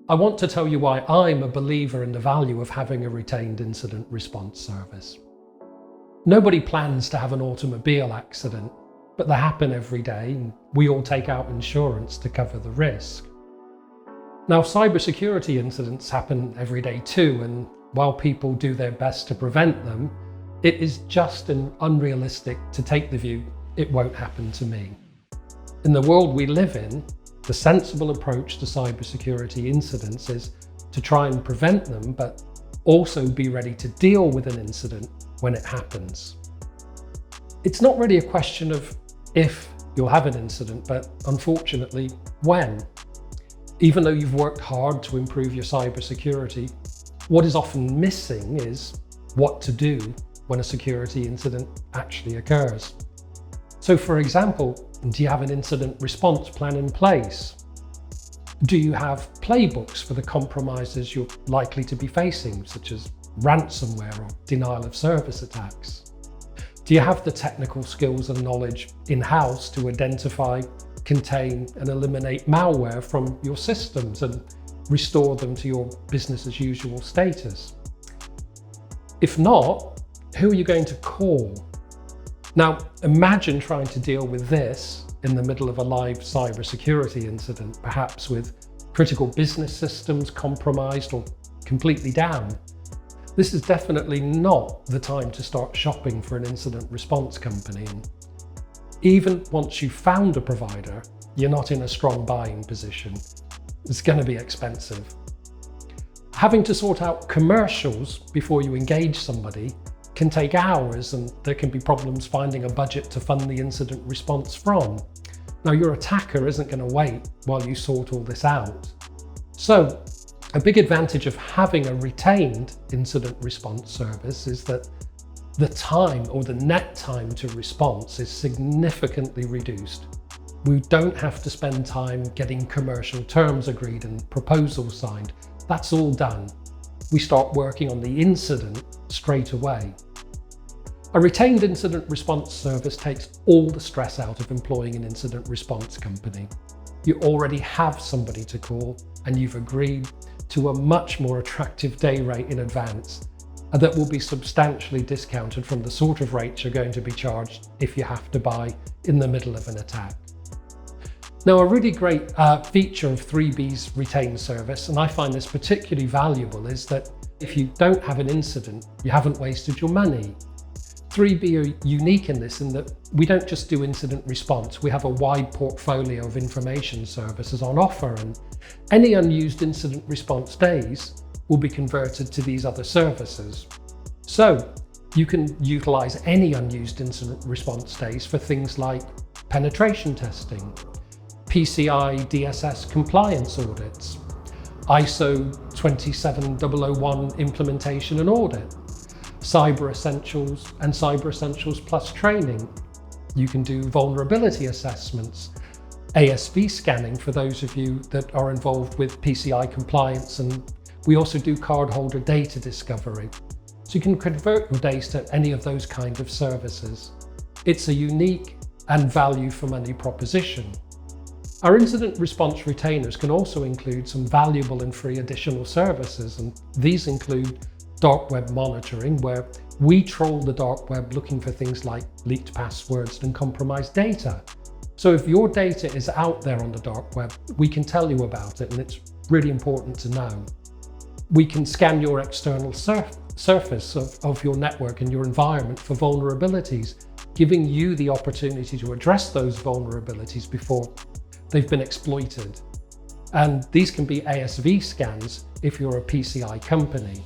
I want to tell you why I'm a believer in the value of having a retained incident response service. Nobody plans to have an automobile accident, but they happen every day and we all take out insurance to cover the risk. Now, cybersecurity incidents happen every day too, and while people do their best to prevent them, it is just unrealistic to take the view it won't happen to me. In the world we live in, the sensible approach to cybersecurity incidents is to try and prevent them, but also be ready to deal with an incident when it happens. It's not really a question of if you'll have an incident, but unfortunately, when. Even though you've worked hard to improve your cybersecurity, what is often missing is what to do when a security incident actually occurs. So for example, do you have an incident response plan in place? Do you have playbooks for the compromises you're likely to be facing, such as ransomware or denial of service attacks? Do you have the technical skills and knowledge in-house to identify, contain and eliminate malware from your systems and restore them to your business as usual status? If not, who are you going to call? Now, imagine trying to deal with this in the middle of a live cybersecurity incident, perhaps with critical business systems compromised or completely down. This is definitely not the time to start shopping for an incident response company. And even once you've found a provider, you're not in a strong buying position. It's going to be expensive. Having to sort out commercials before you engage somebody can take hours, and there can be problems finding a budget to fund the incident response from. Now, your attacker isn't going to wait while you sort all this out. So, a big advantage of having a retained incident response service is that the time or the net time to response is significantly reduced. We don't have to spend time getting commercial terms agreed and proposals signed. That's all done. We start working on the incident straight away. A retained incident response service takes all the stress out of employing an incident response company. You already have somebody to call, and you've agreed to a much more attractive day rate in advance, and that will be substantially discounted from the sort of rates you're going to be charged if you have to buy in the middle of an attack. Now, a really great feature of 3B's retained service, and I find this particularly valuable, is that if you don't have an incident, you haven't wasted your money. 3B are unique in this, in that we don't just do incident response, we have a wide portfolio of information services on offer, and any unused incident response days will be converted to these other services. So you can utilize any unused incident response days for things like penetration testing, PCI DSS compliance audits, ISO 27001 implementation and audit, Cyber Essentials and Cyber Essentials Plus training. You can do vulnerability assessments, ASV scanning for those of you that are involved with PCI compliance, and we also do cardholder data discovery. So you can convert your days to any of those kind of services. It's a unique and value for money proposition. Our incident response retainers can also include some valuable and free additional services, and these include dark web monitoring, where we troll the dark web looking for things like leaked passwords and compromised data. So if your data is out there on the dark web, we can tell you about it, and it's really important to know. We can scan your external surface of your network and your environment for vulnerabilities, giving you the opportunity to address those vulnerabilities before they've been exploited. And these can be ASV scans if you're a PCI company.